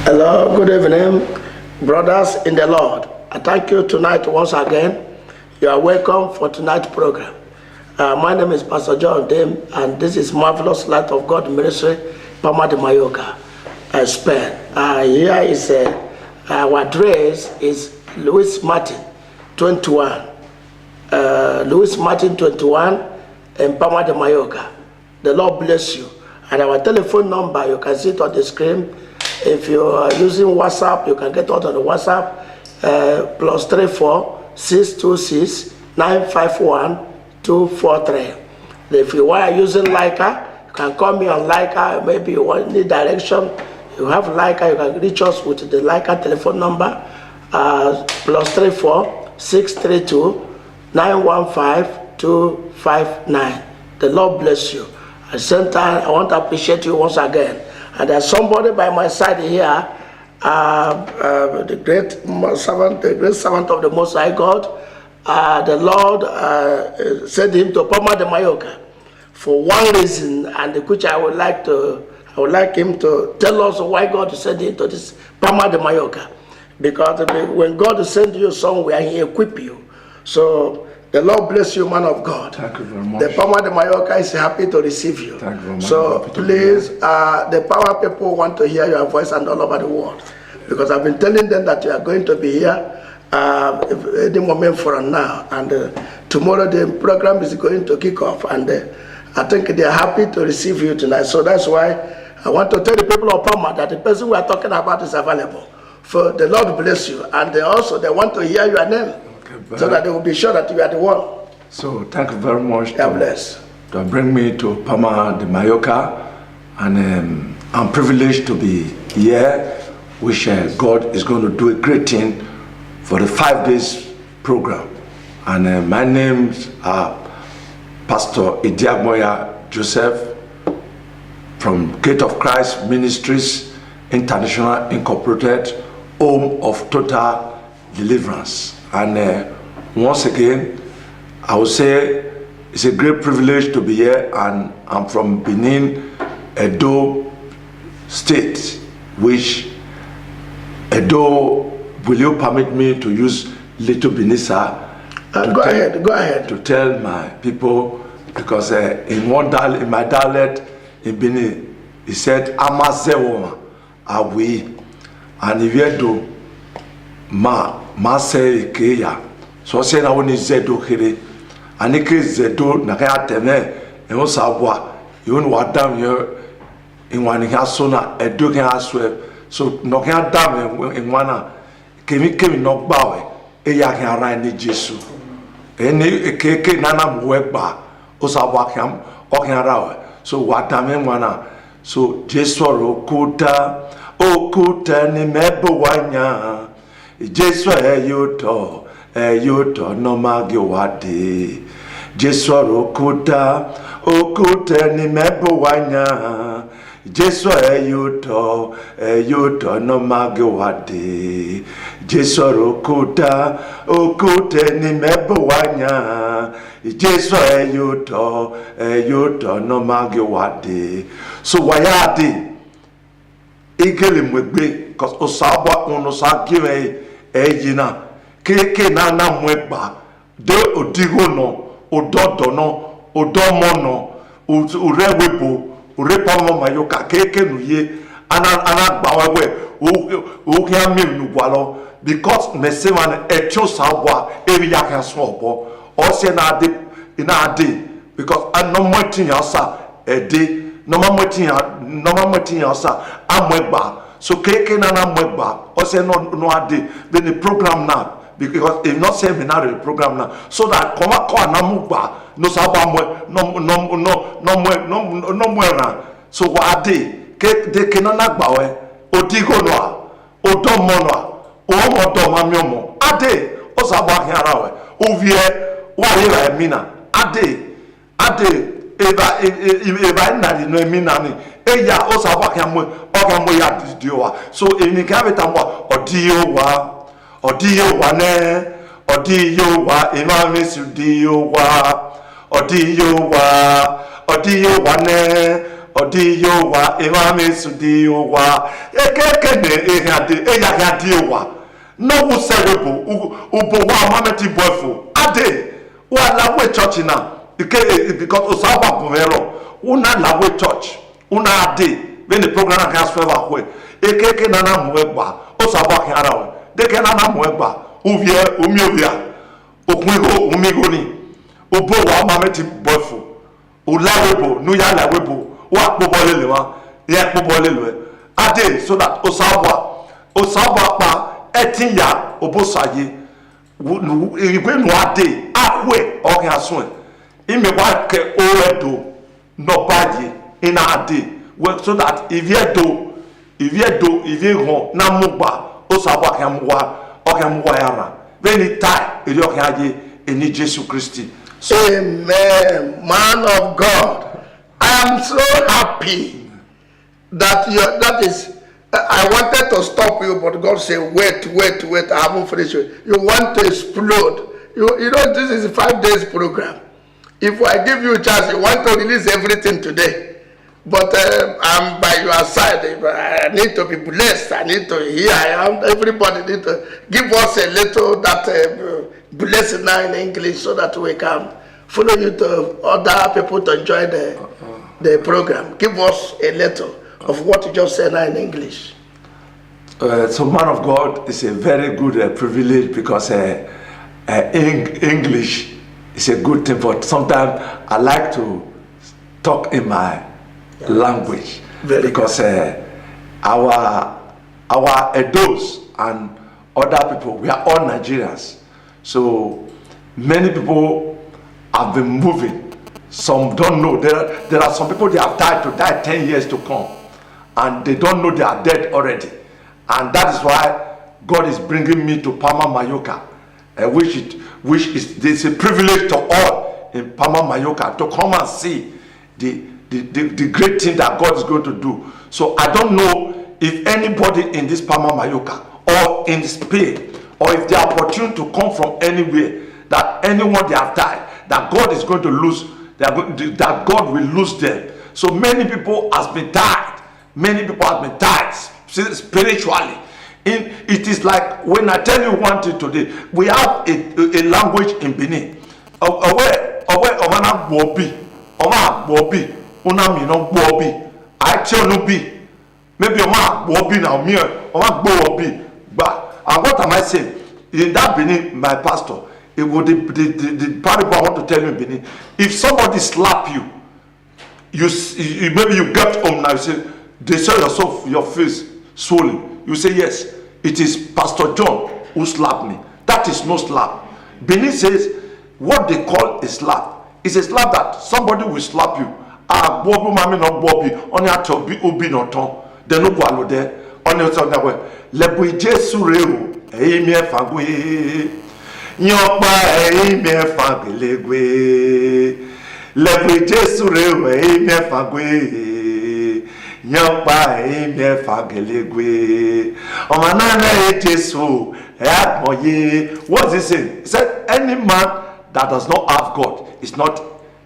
Hello, good evening, brothers in the Lord. I thank you tonight once again. You are welcome for tonight's program. My name is Pastor John Dame, and this is Marvelous Light of God Ministry, Palma de Mallorca, Spain. Here is our address is Louis Martin 21. Louis Martin 21 in Palma de Mallorca. The Lord bless you. And our telephone number, you can see it on the screen. If you are using WhatsApp, you can get out on the WhatsApp, +34 626 951 243. If you are using Leica, you can call me on Leica. Maybe you need direction. You have Leica, you can reach us with the Leica telephone number, +34 632 915 259. The Lord bless you. At the same time, I want to appreciate you once again. And there's somebody by my side here, the great servant of the Most High God. The Lord sent him to Palma de Mallorca for one reason, and which I would like him to tell us why God sent him to this Palma de Mallorca. Because when God sends you somewhere, He equips you. So the Lord bless you, man of God. Thank you very much. The Palma de Mallorca is happy to receive you. Thank you very much. So please, the power people want to hear your voice and all over the world. Because I've been telling them that you are going to be here any moment from now. And tomorrow the program is going to kick off. And I think they are happy to receive you tonight. So that's why I want to tell the people of Palma that the person we are talking about is available. For the Lord bless you. And they want to hear your name. So that they will be sure that you are the one. So thank you very much to bring me to Palma de Mallorca, and I'm privileged to be here, which God is going to do a great thing for the 5 days program. And my names are Pastor Idiagmoya Joseph from Gate of Christ Ministries International Incorporated, home of total deliverance. And once again, I would say it's a great privilege to be here, and I'm from Benin, Edo State, which Edo, will you permit me to use Little Benisa? Go ahead. To tell my people, because in my dialect in Benin, he said, Amazewoma, Awi, and if you do, ma say keya so say na woni zedo khere ani ke zedo na ka teme e ho sabwa yun wadam yo in wani ha so na edo ke aswe so no ka dam in wana kemi no gba we e ya kan ara ni Jesu eni ke nana mo gba o sabwa kam o kan ara we so wadam en wana so Jesu ro kuta ni mebo wanya Jesu yuto no magi wade Jesu okuta ni mebo wanya Jesu yuto no magi wade Jesu okuta ni mebo wanya Jesu yuto no magi wade. So wayade igele mwegbe cause osabwa unosagime ejina keke na mwegba de odigo no ododo no odomo no urewebo urepamo mayoka keke nuye ana gbawewe o kia minu gwalo because meseman echo sabwa eri yaka sobo o se na ade because anomotin yasa ede no mamotin yasa amwegba so keke na mwegba o se no ade then the program now because if not seminar the program now so that koma ko na mugba no saba no mwera so wa ade ke de kenana gbawe odigo no odomo no o modo mamiomo ade o saba hiara we ovie wa hira emina ade eba na di no emina ni eya o saba kan mo ya diwa so eni ka beta mo odiyo wa ne odiyo wa imam sudiyo wa odiyo wa ne odiyowa imame sudiyowa ekekene eyagadiyowa no who sewebo ubowa mameti boyfo ade wa lawe church na because osaba bumero una lawe church una ade when the program can swear away ekeke nana muegba osaba kiara de ke nana muegba uvie umiovia okwigo umigoni ubowa mameti boyfo ulawebo nuya lawebo wa kpobolele wa ye kpobolele ade so that osabwa pa etinya obosaye igwe no ade ahwe okin asun ime wa ke oredo no baye ina ade so that if you go na mugba osabwa kan wa okin wa yara very tight eri okin aye eni Jesus Christi. Amen, man of God. I am so happy that that is. I wanted to stop you, but God said, wait. I haven't finished it. You want to explode. You know, this is a 5 days program. If I give you a chance, you want to release everything today. But I'm by your side. I need to be blessed. I need to hear. Everybody need to give us a little that blessing now in English so that we can follow you to other people to enjoy the program. Give us a little of what you just said now in English. So man of God is a very good privilege because English is a good thing, but sometimes I like to talk in my language because our Edos and other people, we are all Nigerians. So many people have been moving. Some don't know. There are some people they have died to die 10 years to come, and they don't know they are dead already. And that is why God is bringing me to Pama Mayoka, which is a privilege to all in Pama Mayoka to come and see the great thing that God is going to do. So I don't know if anybody in this Pama Mayoka or in Spain, or if they are opportune to come from anywhere, that anyone they have died, that God is going to lose, that God will lose them. So many people has been died. Many people have been died spiritually. It is like when I tell you one thing today, we have a language in Benin. Maybe and what am I saying? In that Benin, my pastor, it would the parable I want to tell you in Benin. If somebody slap you, maybe you get home now, you say, they saw your face swollen. You say, yes, it is Pastor John who slapped me. That is no slap. Benin says what they call a slap is a slap that somebody will slap you. Bobu mami no bobi, on your tobi ubi no ton. They no go there. On your tongue that way. Lebu Jesu reu, me fagwe. Nyokba me fagelegwe. Lebu Jesu reu, me fagwe. Nyokba me fagelegwe. Omanana Jesu, what's he saying? He said, any man that does not have God is not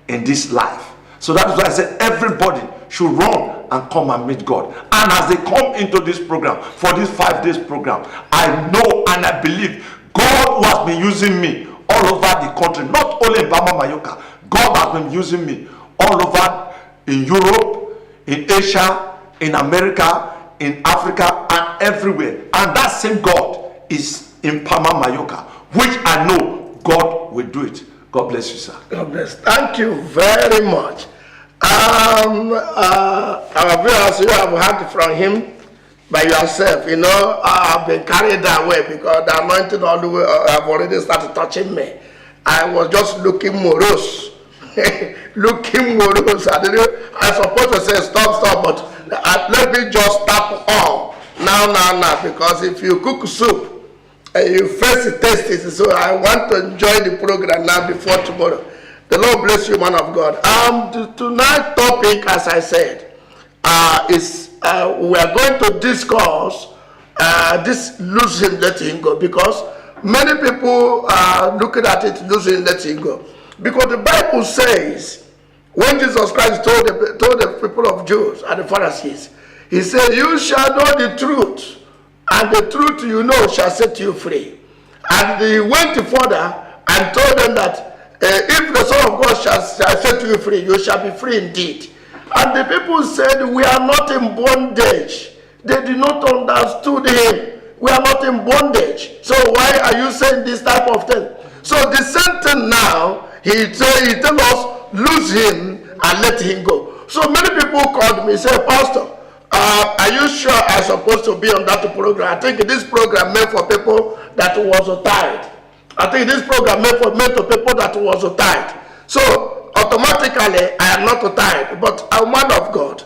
in this life. So that is why I said everybody should run and come and meet God. And as they come into this program, for this 5 days program, I know and I believe God has been using me all over the country, not only in Bama Mayoka. God has been using me all over in Europe, in Asia, in America, in Africa, and everywhere. And that same God is in Pama Mayoka, which I know God will do it. God bless you, sir. God bless. Thank you very much. Our viewers, you have heard from him by yourself. You know, I've been carried that way because the anointing all the way have already started touching me. I was just looking morose. Looking morose. I supposed to say stop, but let me just tap on. Now, because if you cook soup, you first taste it, so I want to enjoy the program now before tomorrow. The Lord bless you, man of God. Tonight's topic, as I said, is we are going to discuss this losing, letting go, because many people are looking at it losing, letting go. Because the Bible says When Jesus Christ told the people of Jews and the Pharisees, he said, you shall know the truth, and the truth you know shall set you free. And he went further and told them that if the Son of God shall set you free, you shall be free indeed. And the people said, we are not in bondage. They did not understand him. We are not in bondage. So why are you saying this type of thing? So the same thing now, he tell us, lose him and let him go. So many people called me, say, Pastor, are you sure I'm supposed to be on that program? I think this program meant for people that was tired. I think this program meant to people that was tired. So automatically I am not tired, but I'm a man of God.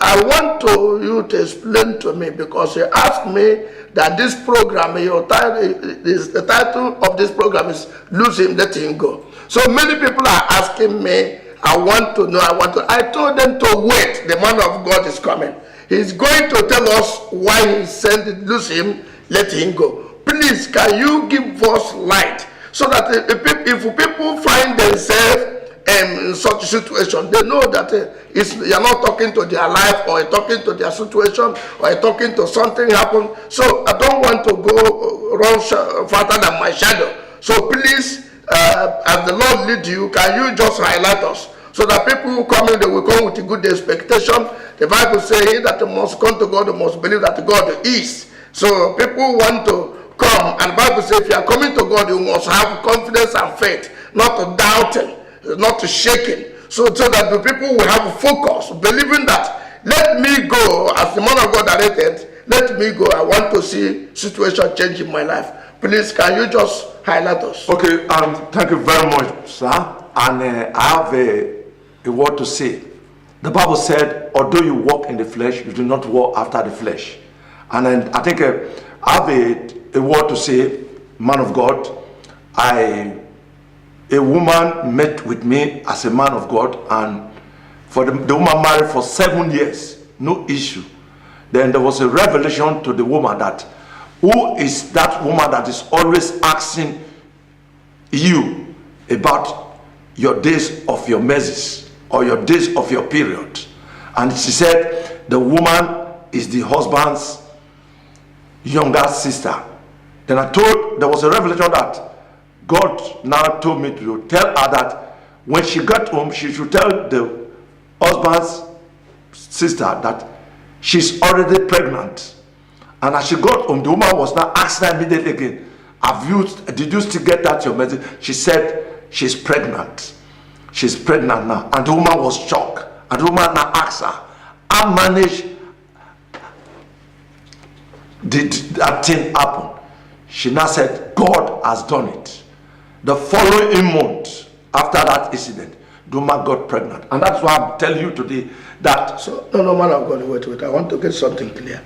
I want you to explain to me, because you asked me that this program, the title of this program is Lose Him, Let Him Go. So many people are asking me, I want to know, I told them to wait. The man of God is coming. He's going to tell us why he said lose him, let him go. Please, can you give us light, so that if people find themselves in such a situation, they know that you're not talking to their life, or you're talking to their situation, or you're talking to something happen. So I don't want to go run further than my shadow. So please, as the Lord lead you, can you just highlight us, so that people who come in, they will come with a good expectation. The Bible says, he that must come to God, must believe that God is. So people want to come, and the Bible says, if you are coming to God, you must have confidence and faith, not to doubting, not to shaking, so that the people will have focus, believing that, let me go, as the man of God directed, let me go. I want to see situation change in my life. Please, can you just highlight us? Okay, thank you very much, sir. And I have a word to say. The Bible said, although you walk in the flesh, you do not walk after the flesh. And then I think I have a word to say, man of God. A woman met with me as a man of God, and for the woman married for 7 years, no issue. Then there was a revelation to the woman that, who is that woman that is always asking you about your days of your menses or your days of your period? And she said the woman is the husband's younger sister. Then there was a revelation that God now told me to tell her that when she got home, she should tell the husband's sister that she's already pregnant. And as she got home, the woman was now asking her immediately again, did you still get that your message? She said she's pregnant. She's pregnant now. And the woman was shocked. And the woman now asked her, how managed did that thing happen? She now said, God has done it. The following month after that incident, the woman got pregnant. And that's why I'm telling you today that... So, no, man of God, wait. I want to get something clear.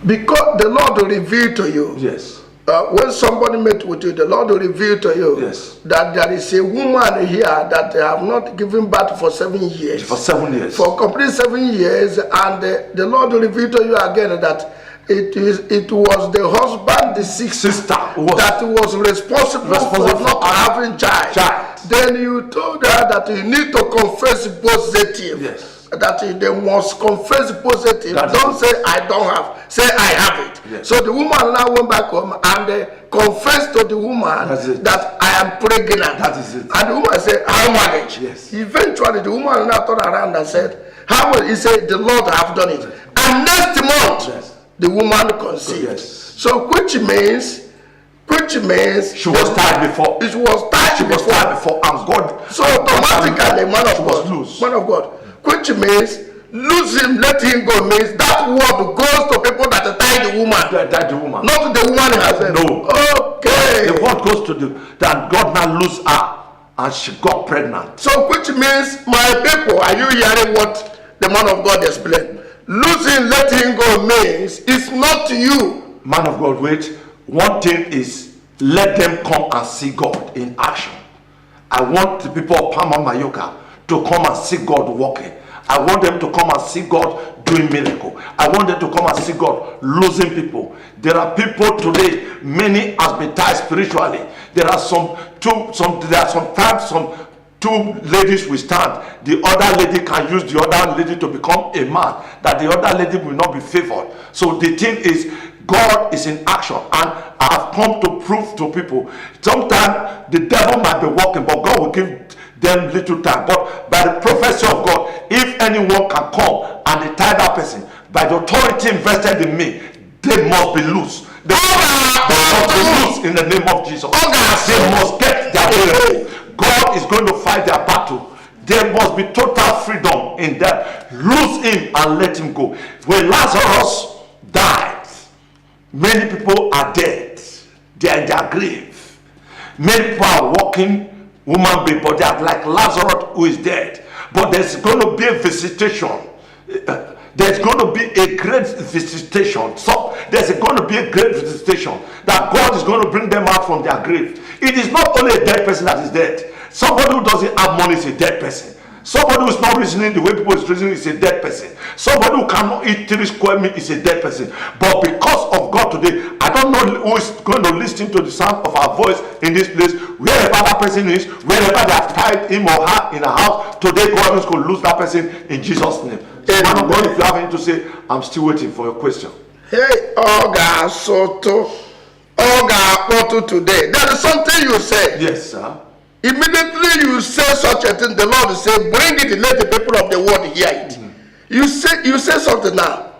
Because the Lord will reveal to you. Yes. When somebody met with you, the Lord will reveal to you, yes, that there is a woman here that they have not given birth for 7 years. For 7 years. For complete 7 years, and the Lord will reveal to you again that it was the husband, the sister that was responsible for not having child. Then you told her that you need to confess positive. Yes. That they must confess positive. Don't say I don't have, say I have it. Yes. So the woman now went back home and confessed to the woman that I am pregnant. That is it. And the woman said, how manage? Yes. Eventually the woman now turned around and said, how will he say the Lord have done it? And next month, yes, the woman conceived. Yes. So which means she was tied before. It was tied before, and God. So automatically, man of God, which means lose him, let him go, means that word goes to people that tie the woman. Tie the woman. Not the woman herself. No. Okay. The word goes to that God now lose her, and she got pregnant. So which means, my people, are you hearing what the man of God explained? Losing, let him go means it's not you. Man of God, wait. One thing is, let them come and see God in action. I want the people of Palma Mayoka to come and see God working. I want them to come and see God doing miracle. I want them to come and see God losing people. There are people today, many has been tied spiritually. There are some two ladies will stand, the other lady can use the other lady to become a man, that the other lady will not be favored. So the thing is, God is in action, and I have come to prove to people, sometimes the devil might be working, but God will give them little time. But by the prophecy of God, if anyone can come and they tie that person, by the authority invested in me, they must be loose. They must be loose in the name of Jesus. They must get their way. God is going to fight their battle. There must be total freedom in them. Loose him and let him go. When Lazarus died, many people are dead. They are in their grave. Many people are walking human beings, but they are like Lazarus who is dead. But there's going to be a visitation. There's going to be a great visitation. So there's going to be a great visitation that God is going to bring them out from their grave. It is not only a dead person that is dead. Somebody who doesn't have money is a dead person. Somebody who is not reasoning the way people is reasoning is a dead person. Somebody who cannot eat 3 square meals is a dead person. But because of God today, I don't know who is going to listen to the sound of our voice in this place. Wherever that person is, wherever they have tied him or her in a house, today God is going to lose that person in Jesus' name. Man of God, if you have anything to say, I'm still waiting for your question. Hey, Oga Soto, Oga Poto today. There is something you said. Yes, sir. Immediately you say such a thing, the Lord will say, bring it, let the people of the world hear it. You say something now.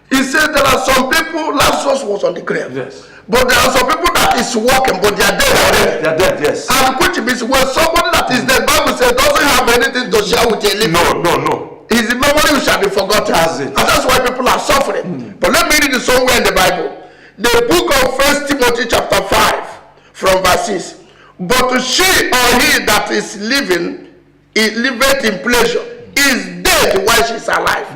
He said there are some people, Lazarus was on the grave. Yes. But there are some people that is walking, but they are dead already. They are dead, yes. And which means when somebody that is dead, Bible says doesn't have anything to share with a living. No. His memory shall be forgotten. That's it. And that's why people are suffering. But let me read it somewhere in the Bible. The book of 1 Timothy chapter 5 from verse 6. But she or he that is living, liveth in pleasure, is dead while she is alive.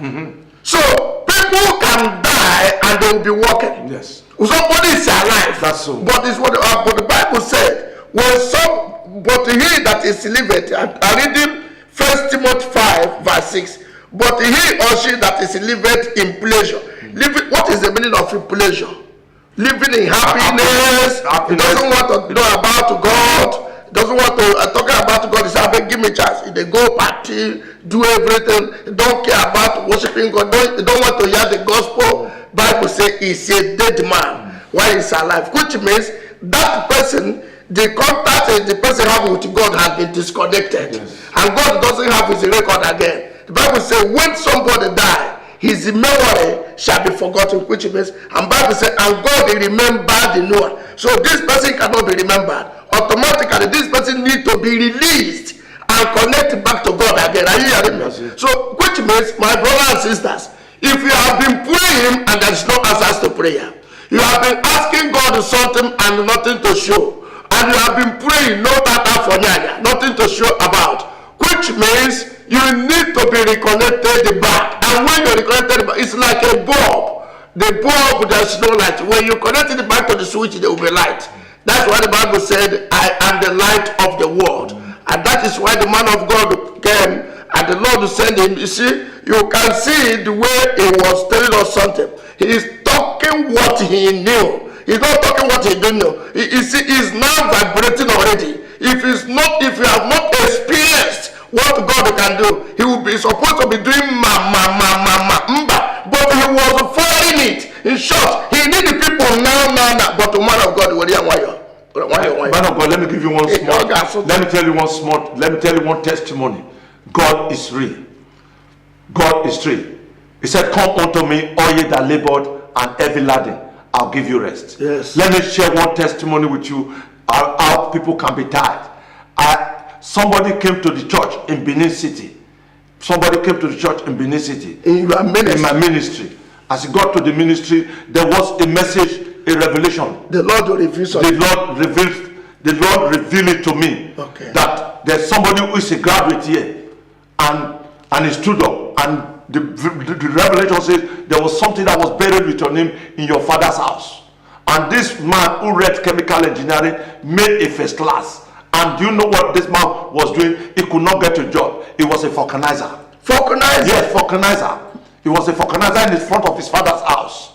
So people can die and they will be walking. Yes. Somebody is alive. That's so. But it's what but the Bible said, but he that is liveth, I reading 1 Timothy 5 verse 6. But he or she that is liveth in pleasure. What is the meaning of pleasure? Living in happiness. He doesn't want to know about God. Doesn't want to talk about God. He said, give me a chance. They go party, do everything. Don't care about worshiping God. Don't want to hear the gospel. Bible says he's a dead man while he's alive, which means that person, the contact the person have with God has been disconnected. Yes. And God doesn't have his record again. The Bible says when somebody dies, his memory shall be forgotten, which means, and Bible says, and God will remember the Noah. So this person cannot be remembered. Automatically, this person needs to be released and connected back to God again. Are you hearing me? So, which means, my brothers and sisters, if you have been praying and there is no answers to prayer, you have been asking God something and nothing to show, and you have been praying no data for Nyanya, nothing to show about, which means you need to be reconnected back. And when you're reconnected back, it's like a bulb. The bulb, there's no light. When you connect it back to the switch, there will be light. That's why the Bible said, I am the light of the world. And that is why the man of God came and the Lord sent him. You see, you can see the way he was telling us something. He is talking what he knew. He's not talking what he didn't know. He's now vibrating already. If you have not experienced what God can do, he will be supposed to be doing but he was following it. In short, he need the people now, but the man of God, Man of God, let me give you one small. Let me tell you one testimony. God is real. God is real. He said, "Come unto me, all ye that labored and heavy laden, I'll give you rest." Yes. Let me share one testimony with you. How people can be tied. Somebody came to the church in Benin City. In my ministry. As he got to the ministry, there was a message, a revelation. The Lord will reveal something. The Lord revealed it to me. Okay. That there's somebody who is a graduate here, and he stood up, and the revelation says there was something that was buried with your name in your father's house. And this man who read chemical engineering made a first class. And do you know what this man was doing? He could not get a job. He was a vulcanizer. Vulcanizer? Yes, vulcanizer. He was a vulcanizer in the front of his father's house.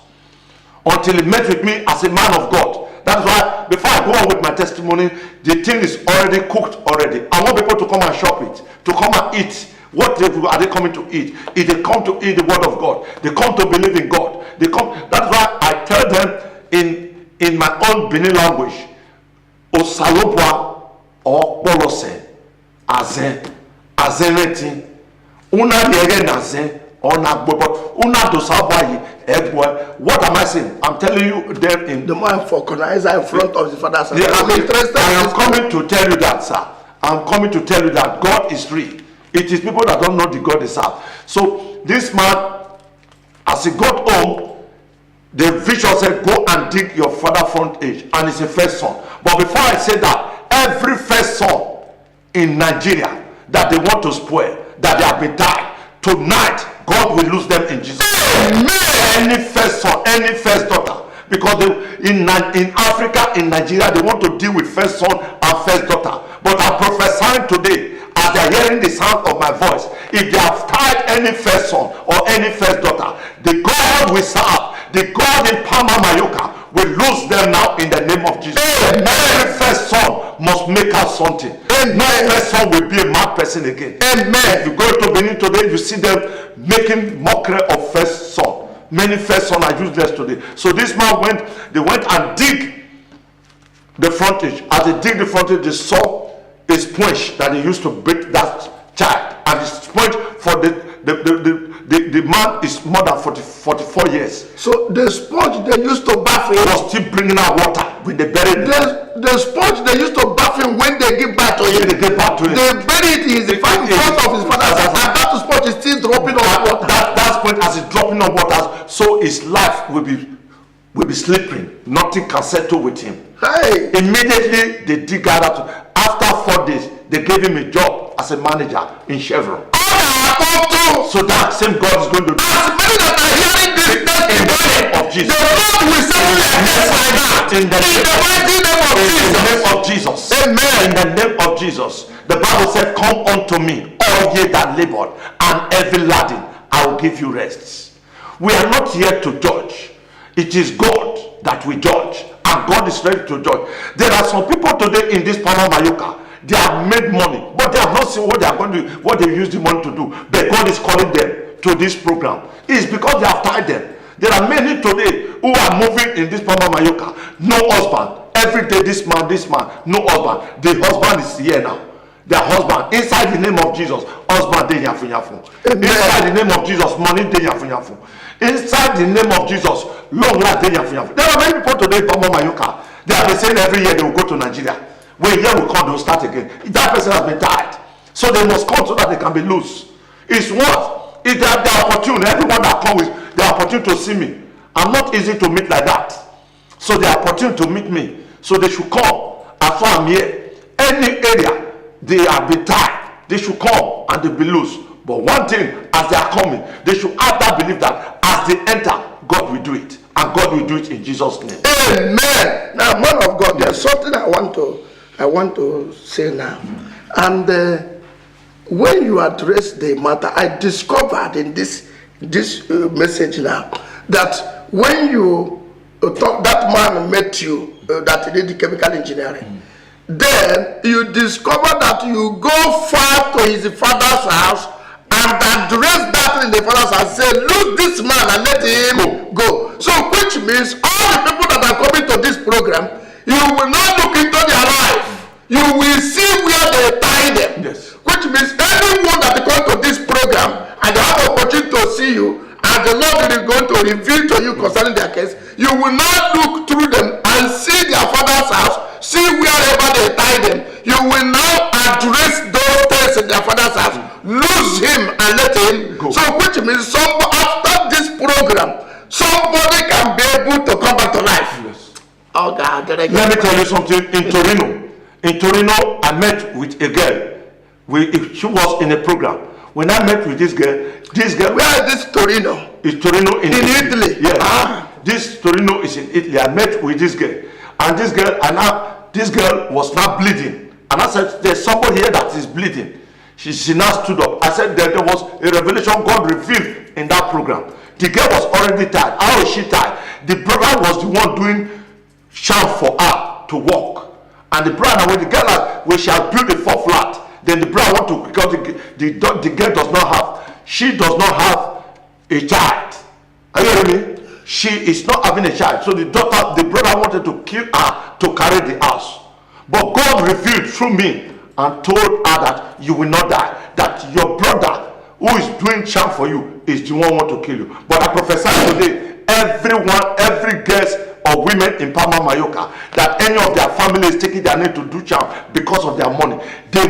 Until he met with me as a man of God. That's why before I go on with my testimony, the thing is already cooked already. I want people to come and shop it, to come and eat. What are they coming to eat? If they come to eat the word of God, they come to believe in God. They come. That's why I tell them in my own Benin language, Osalobwa or Bolose, Azen, Azeneti, Una Yere Nazen, or Nagbobo, Una Dosabwayi, Egwa. What am I saying? I'm telling you them in the man for colonizer in front of the father's house. I'm interested. I am coming to tell you that, sir. I'm coming to tell you that God is real. It is people that don't know the God they serve. So this man, as he got home, the vision said, go and dig your father front age, and it's a first son. But before I say that, every first son in Nigeria that they want to spoil, that they have been died, tonight God will lose them in Jesus' name. Any first son, any first daughter, because in Africa, in Nigeria, they want to deal with first son and first daughter. But I'm prophesying today, as they are hearing the sound of my voice, if they have tied any first son or any first daughter, the God we serve, the God in Palma Mayoka, will lose them now in the name of Jesus. Every first son must make us something. No first son will be a mad person again. If you go to Benin today, you see them making mockery of first son. Many first son are useless today. So this man they went and dig the frontage. As they dig the frontage, they saw a sponge that they used to beat that child. And the sponge for the man is more than 44 years. So the sponge they used to bath him was still bringing out water when they buried him. The sponge they used to bath him when they give back to him. They give back to him. They buried it in the front of his father's house, and that sponge is still dropping on water. That sponge, as it's dropping on water, so his life will be sleeping. Nothing can settle with him. Hey. Immediately they dig out. After 4 days, they gave him a job as a manager in Chevron. So that same God is going to do. As many that are hearing this in the name of Jesus. The Lord will send you a test like that. In the name of Jesus. Amen. In the name of Jesus. The Bible said, come unto me, all ye that labored and heavy laden, I will give you rest. We are not here to judge. It is God that we judge, and God is ready to judge. There are some people today in this Palma Mayoka, they have made money, but they have not seen what they are going to do, what they use the money to do. But God is calling them to this program. It's because they have tied them. There are many today who are moving in this Palma Mayoka, no husband. Every day this man, no husband. The husband is here now. Their husband, inside the name of Jesus, husband dey yafu yafu. Inside the name of Jesus, money dey yafu yafu. Inside the name of Jesus, long life dey yafu yafu. There are many people today in Palma Mayoka. They have been saying every year they will go to Nigeria. When here will come, they will start again. That person has been tied. So they must come so that they can be loose. It's what? It's the opportunity. Everyone that comes with the opportunity to see me. I'm not easy to meet like that. So the opportunity to meet me. So they should come. As far I'm here, any area they have been tied, they should come and they be loose. But one thing, as they are coming, they should have that belief that as they enter, God will do it. And God will do it in Jesus' name. Amen. Now, man of God, there's something I want to say now. And when you address the matter, I discovered in this message now that when you talk, that man met you that did the chemical engineering. Then you discover that you go far to his father's house and address that in the father's house, say, look this man and let him go. So which means all the people that are coming to this program, you will not look into their life. You will see where they tie them. Yes. Which means anyone that comes to this program and they have opportunity to see you, and the Lord is going to reveal to you concerning their case, you will not look through them and see their father's house, see wherever they tie them. You will now address those things in their father's house, lose him and let him go. So which means after this program, somebody can be able to come back to life. Yes. Oh God, let me tell you something. In Torino, I met with a girl. She was in a program. When I met with this girl, where is this Torino? It's Torino in Italy. Yes. This Torino is in Italy. I met with this girl, and this girl was now bleeding. And I said, there's somebody here that is bleeding. She now stood up. I said that there was a revelation God revealed in that program. The girl was already tied. How is she tied? The brother was the one doing charm for her to walk. And the brother, when the girl, we shall build a 4 flat. Then the brother want to, because the girl does not have, she does not have a child. Are you hearing me? She is not having a child. So the brother wanted to kill her to carry the house. But God revealed through me and told her that you will not die. That your brother who is doing charm for you is the one who want to kill you. But I prophesy today, every guest or women in Palma Mallorca, that any of their family is taking their name to do charm because of their money. Their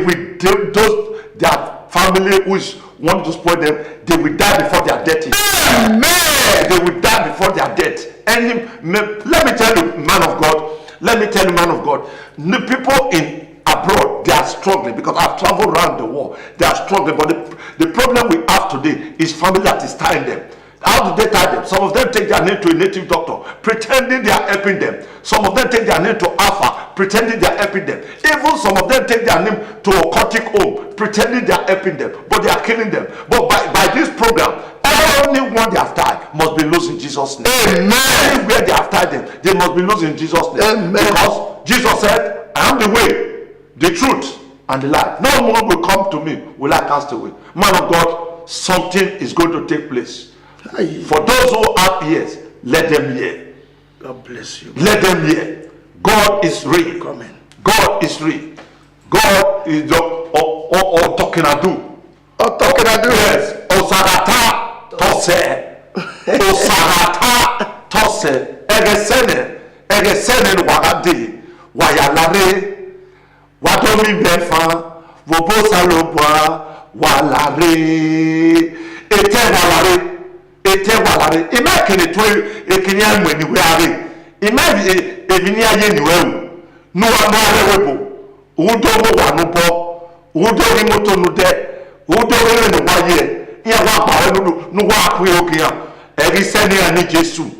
family who is want to spoil them, they will die before their death is. Amen. They will die before their death. Let me tell you, man of God. The people in abroad, they are struggling because I've traveled around the world. They are struggling, but the problem we have today is family that is tying them. How do they tie them? Some of them take their name to a native doctor, pretending they are helping them. Some of them take their name to Alpha, pretending they are helping them. Even some of them take their name to a occultic home, pretending they are helping them, but they are killing them. But by this program, anyone they have tied must be loose in Jesus' name. Amen. Anywhere they have tied them, they must be loose in Jesus' name. Amen. Because Jesus said, I am the way, the truth, and the life. No one will come to me will I cast away. Man of God, something is going to take place. For those who have ears, let them hear. God bless you. Let them hear. God is real. Amen. God is real. God is talking adu. Talking adu. Yes. Osarata tose. Osarata tose. Egesene wagadi. Wayalare. Wadomi befa. Wobosa lobwa. Walare. Ete walare. Ima kene to ekini amani we are. Ima evini aye ni we. No amare webo. Udo wo wa no bo. Udo ni moto no de. Udo we no wa ye. Ya wa ba no wa ku okia. Eri seni ani Jesu.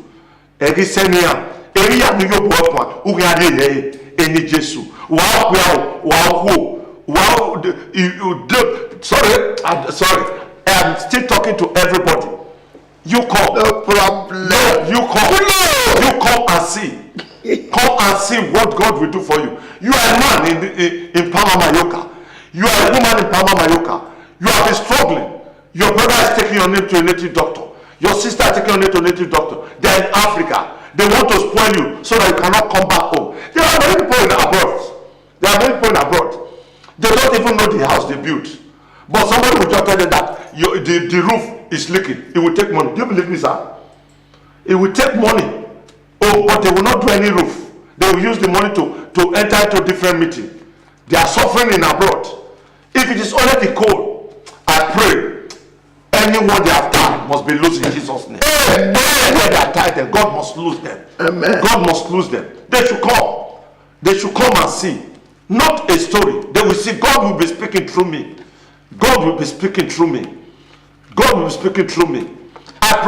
Eri seni a. Eri ya ni yo bo kwa. U ya de ye. Eni Jesu. Wa ku ya wa ku. Wow, sorry, I'm still talking to everybody. You come. No problem. No, you come. No. You come and see. Come and see what God will do for you. You are a man in Palma Mallorca. You are a woman in Palma Mallorca. You have been struggling. Your brother is taking your name to a native doctor. Your sister is taking your name to a native doctor. They are in Africa. They want to spoil you so that you cannot come back home. There are many people in abroad. They don't even know the house they built. But somebody will just tell them that the roof is leaking. It will take money. Do you believe me, sir? It will take money. Oh, but they will not do any roof. They will use the money to enter into different meeting. They are suffering in abroad. If it is only the coal, I pray anyone they have tied must be loose in Jesus' name. Amen. Where they are tied, then God must lose them. Amen. God must lose them. They should come. They should come and see. Not a story. They will see God will be speaking through me. God will be speaking through me. God will be speaking through me. I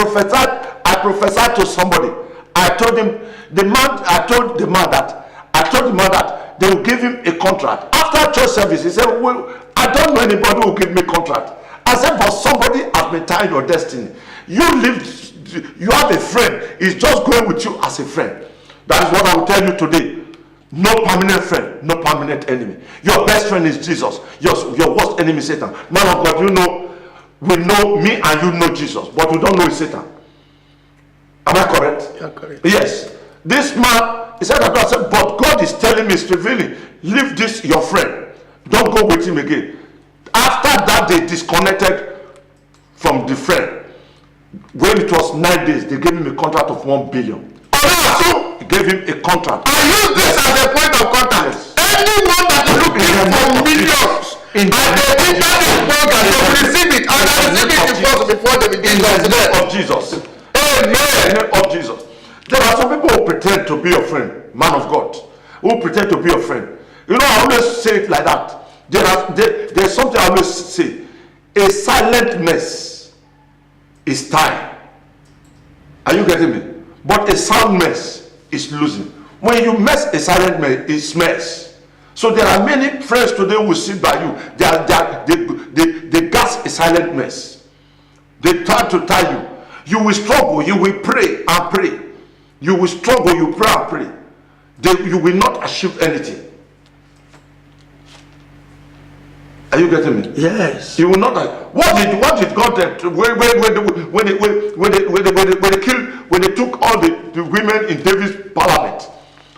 prophesied to somebody. I told the man that they will give him a contract. After church service, he said, well, I don't know anybody who will give me a contract. I said, but somebody has been tying your destiny. You have a friend. He's just going with you as a friend. That is what I will tell you today. No permanent friend, no permanent enemy. Your best friend is Jesus. Your worst enemy is Satan. Man of God, we know me and you know Jesus, but we don't know Satan. Am I correct? You are correct. Yes. This man, he said that I said, but God is telling me, it's revealing, leave this your friend. Don't go with him again. After that, they disconnected from the friend. When it was 9 days, they gave him a contract of 1 billion. So he gave him a contract. I use this as a point of contact. Yes. Anyone that is looking for millions, and they enter this program, they will receive it, and they receive it before they begin. In the name of Jesus. Amen. In the name of Jesus. There are some people who pretend to be your friend, man of God, who pretend to be your friend. You know, I always say it like that. There's something I always say. A silent mess is time. Are you getting me? But a sound mess is losing. When you mess, a silent mess is mess. So there are many friends today who will sit by you. They gas a silent mess. They try to tie you. You will struggle. You will pray and pray. You will struggle. You pray and pray. you will not achieve anything. Are you getting me? Yes. You will not. What did God do when they took all the women in David's parliament?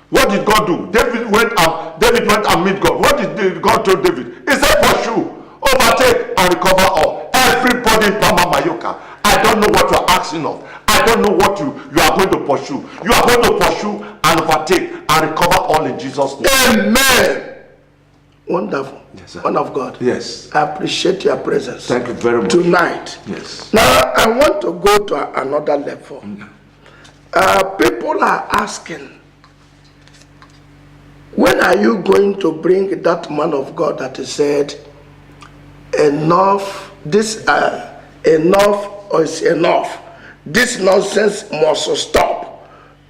What did God do? David went and meet God. What did God tell David? He said, pursue, overtake, and recover all. Everybody in Pama Mayoka. I don't know what you are asking of. I don't know what you are going to pursue. You are going to pursue and overtake and recover all in Jesus' name. Amen. Wonderful. Yes, sir. One of God. Yes. I appreciate your presence. Thank you very much. Tonight. Yes. Now, I want to go to another level. People are asking, when are you going to bring that man of God that he said, enough, enough or is enough. This nonsense must stop.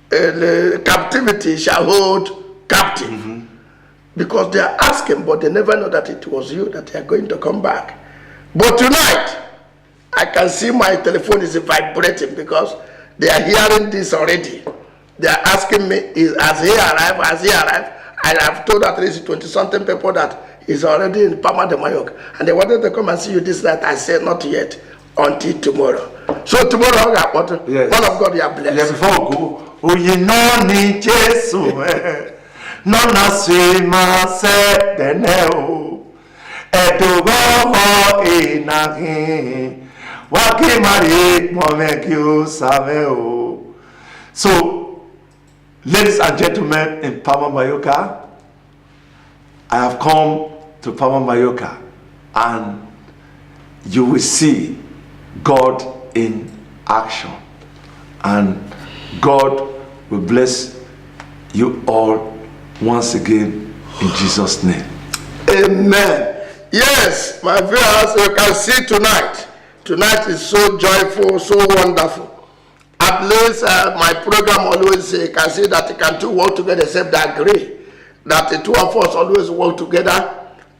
Captivity shall hold captive. Because they are asking, but they never know that it was you that they are going to come back. But tonight, I can see my telephone is vibrating because they are hearing this already. They are asking me, has he arrived? Has he arrived? And I've told at least 20-something people that he's already in Palma de Mallorca. And they wanted to come and see you this night. I said, not yet, until tomorrow. So tomorrow, yes. One of God, you are blessed. Yeah, before we go, oh, you know, ni Jesus. Nona swima se deneo edugo inahi wakimari momekyu sameo. So, ladies and gentlemen in Palma Mayoka, I have come to Palma Mayoka, and you will see God in action, and God will bless you all once again in Jesus' name. Amen. Yes, my viewers, you can see tonight is so joyful, so wonderful. At least my program always say, you can see that you can two work together except they agree. That the two of us always work together.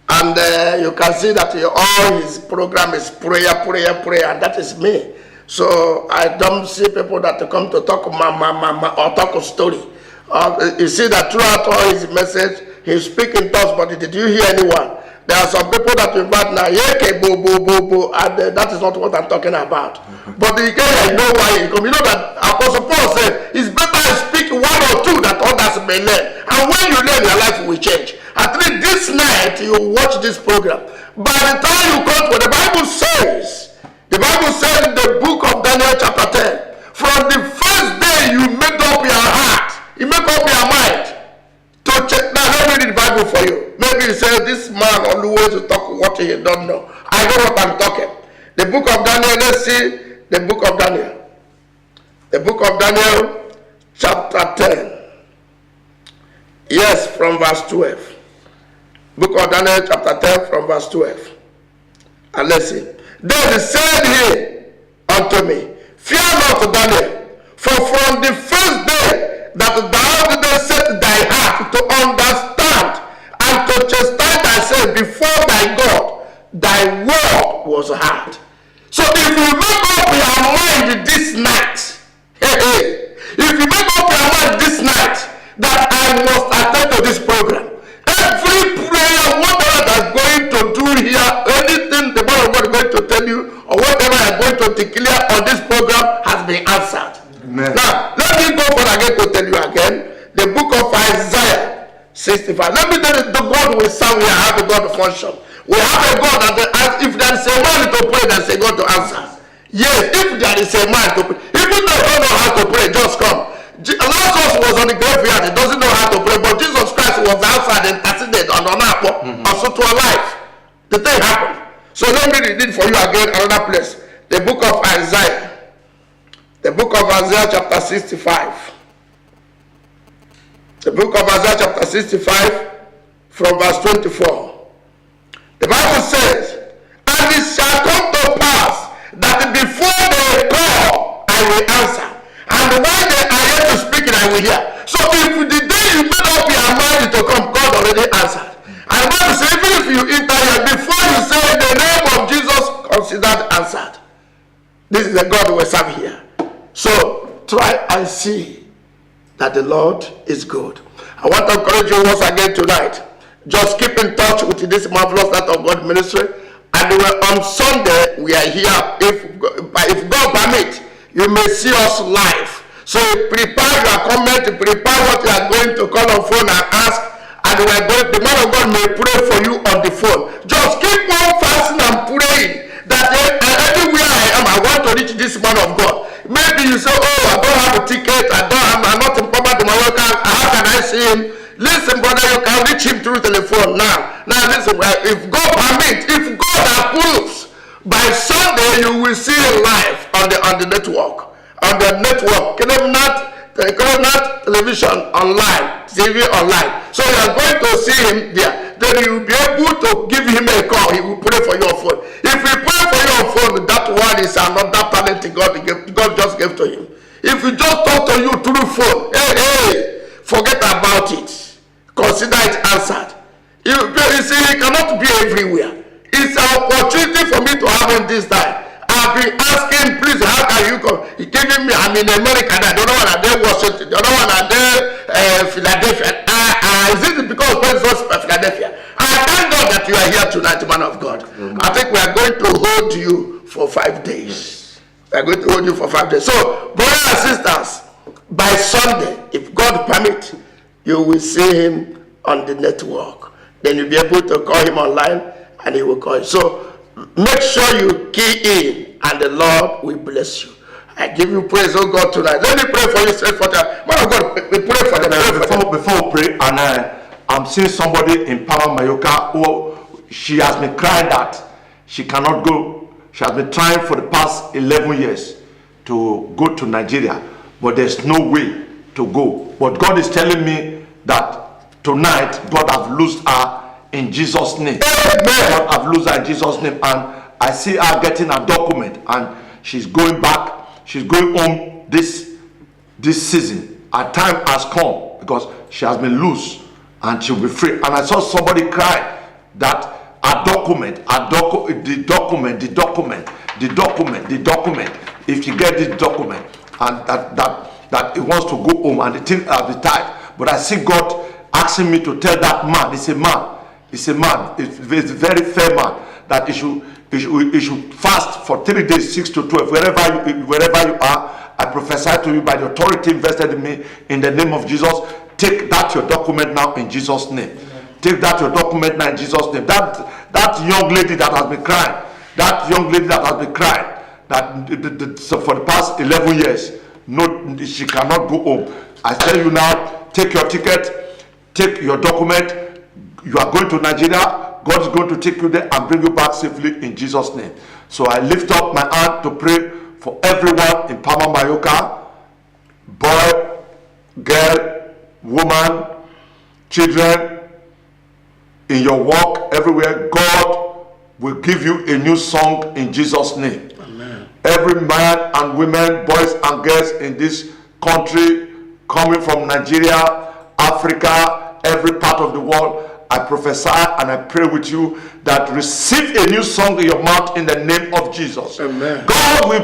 And you can see that all his program is prayer, and that is me. So I don't see people that come to talk or talk a story. You see that throughout all his message, he's speaking to us, but did you hear anyone? There are some people that invite now, and that is not what I'm talking about. But the guy, I know why he come. You know that Apostle Paul said, it's better to speak one or two that others may learn. And when you learn, your life will change. At least this night, you watch this program. By the time you come to the Bible says in the book of Daniel chapter 10, from the first day you make up your heart, you make up your mind to check. Now let me read the Bible for you. Maybe you say this man always will talk what he don't know. I know what I'm talking. The book of Daniel, let's see the book of Daniel. The book of Daniel chapter 10. Yes, from verse 12. Book of Daniel chapter 10 from verse 12. And let's see. Then said he unto me, fear not, Daniel, for from the first day that thou didst set thy heart to understand and to chastise thyself before thy God, thy word was hard. So if you make up your mind this night, if you make up your mind this night that I must attend to this program, every prayer, whatever that's going to do here, anything the man of God is going to tell you, or whatever I'm going to declare on this program has been answered. Amen. Now, let me go for again to tell you again, the book of Isaiah 65. Let me tell you, the God we serve, we have a God to function. We have a God that if there is a man to pray, there is a God to answer. Yes, if there is a man to pray, even though you don't know how to pray, just come. Lazarus was on the graveyard, he doesn't know how to pray, but Jesus Christ was outside and interceded on Onapo, also to alive. The thing happened. So let me read it for you again, another place. The book of Isaiah. The book of Isaiah chapter 65. The book of Isaiah chapter 65 from verse 24. The Bible says, and it shall come to pass that before they call, I will answer. And while they are yet to speak, I will hear. So if the day you made up your mind to come, God already answered. And the Bible says, even if you enter here, before you say the name of Jesus, considered answered. This is the God we serve here. So try and see that the Lord is good. I want to encourage you once again tonight. Just keep in touch with this marvelous Light of God ministry. And on Sunday, we are here. If God permit, you may see us live. So prepare your comment, prepare what you are going to call on phone and ask. And the man of God may pray for you on the phone. Just keep on fasting and praying that everywhere I am, I want to reach this man of God. Maybe you say, oh, I don't have a ticket, I'm not in Papa de Mallorca, how can I see him? Listen, brother, you can reach him through telephone now. Now listen, if God permits, if God approves, by Sunday you will see him live on the network. On the network, Kelemnat television online, TV online. So you are going to see him there. Then you will be able to give him a call. He will pray for your phone. If he pray for your phone, that one is another talent God just gave to him. If he just talk to you through phone, hey, forget about it. Consider it answered. You see, he cannot be everywhere. It's an opportunity for me to have him this time. I've been asking, please, how can you come? He giving me, I'm in America, the other one are there Washington, the other one are there Philadelphia. Is it because of Philadelphia? I thank God that you are here tonight, man of God. I think we are going to hold you for 5 days. We are going to hold you for 5 days. So, brothers and sisters, by Sunday, if God permit, you will see him on the network. Then you'll be able to call him online and he will call you. So, make sure you key in and the Lord will bless you. I give you praise, oh God, tonight. Let me pray for you straight for that. Man of God, we pray for them. Before we pray, and I'm seeing somebody in Pama Mayoka who she has been crying that she cannot go. She has been trying for the past 11 years to go to Nigeria, but there's no way to go. But God is telling me that tonight God has loosed her in Jesus' name. Amen. God has loosed her in Jesus' name, and I see her getting a document, and she's going back. She's going home this season. Her time has come because she has been loose and she'll be free. And I saw somebody cry that a document. If you get this document and that it wants to go home and the thing has been tied. But I see God asking me to tell that man. It's a man. It's a very fair man that he should fast for 3 days, 6 to 12, wherever you are. I prophesy to you by the authority invested in me, in the name of Jesus. Take that your document now in Jesus' name. Amen. Take that your document now in Jesus' name. That young lady that has been crying, that so for the past 11 years, no, she cannot go home. I tell you now, take your ticket, take your document. You are going to Nigeria. God is going to take you there and bring you back safely in Jesus' name. So I lift up my hand to pray for everyone in Pama Mayoka, boy, girl, woman, children, in your walk, everywhere. God will give you a new song in Jesus' name. Amen. Every man and women, boys and girls in this country, coming from Nigeria, Africa, every part of the world, I prophesy and I pray with you that receive a new song in your mouth in the name of Jesus. Amen. God will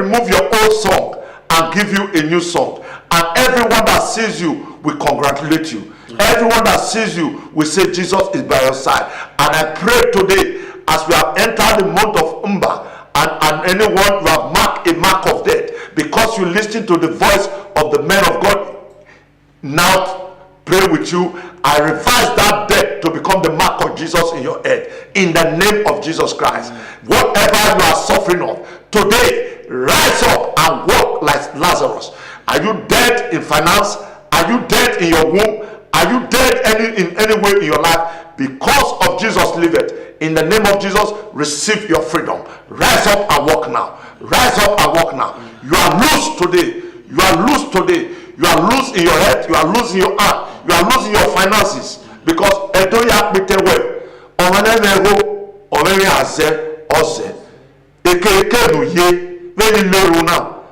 remove your old song and give you a new song. And everyone that sees you will congratulate you. Amen. Everyone that sees you will say Jesus is by your side. And I pray today, as we have entered the month of Umba, and anyone who have marked a mark of death, because you listen to the voice of the man of God, now pray with you. I revise that death to become the mark of Jesus in your head, in the name of Jesus Christ. Whatever you are suffering of today, rise up and walk like Lazarus. Are you dead in finance? Are you dead in your womb? Are you dead in any way in your life? Because of Jesus liveth. In the name of Jesus, receive your freedom. Rise up and walk now. Rise up and walk now. You are loose today. You are loose today. You are loose in your head. You are loose in your heart. You are losing your finances because Edoya Bitewe Omanego Omeri Aze Oze Eke no ye very low now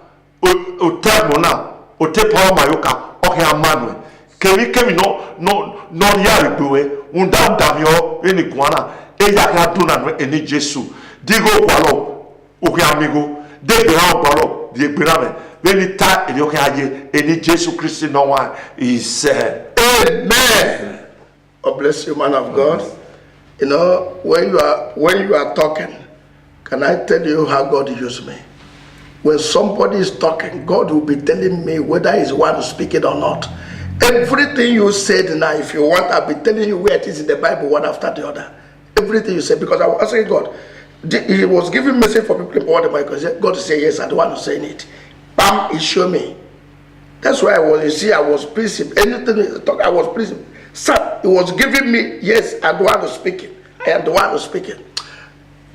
Utemona Utepo Mayoka Oke Amanu Kemi no yari buwe Undam Damio Eni Guana Eya Kaduna Eni Jesu Digo Walo Uke Amigo De Behan Walo De Birame When you type in your Eni Jesu Christi no one is Amen. God bless you, man of God. You know, when you are talking, can I tell you how God used me? When somebody is talking, God will be telling me whether he's one speaking or not. Everything you said now, if you want, I'll be telling you where it is in the Bible, one after the other. Everything you said, because I was asking God. He was giving message for people in the Bible. God say yes, I don't want to say it. Bam, he showed me. That's why I was pleasing. Anything he talk, I was pleasing. Sir, he was giving me, yes, I don't want to speak it. I am the one who speaking.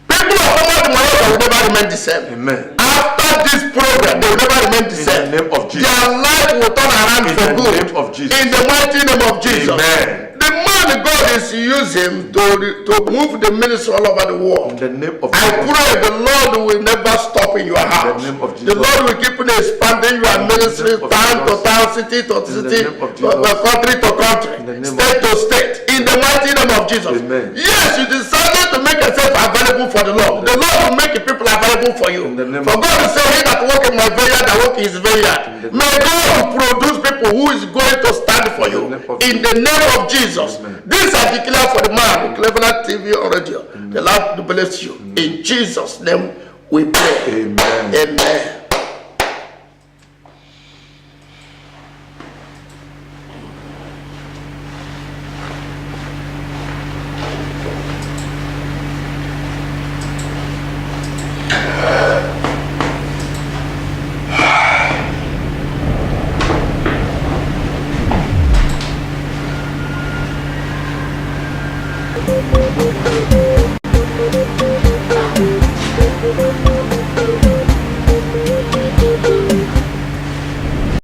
People of all the world will never remain the same. Amen. After this program, they will never remain the same. In the name of Jesus. Their life will turn around for good. In the name of Jesus. In the mighty name of Jesus. Amen. The man God is using to move the ministry all over the world. In the name of I Jesus. pray the Lord will never stop in your house. In the name of Jesus. The Lord will keep on expanding your ministry, town to town, city to city, country to country, state to state. In the mighty name of Jesus. Amen. Yes, you decided to make yourself available for the Lord. The Lord will make the people available for you. For God to say, he that walk in my vineyard, that walk in his vineyard. May God produce people who is going to stand for you. In the name of Jesus. This I declare for the man, Cleveland TV or radio. The Lord bless you. In Jesus' name we pray. Amen. Amen.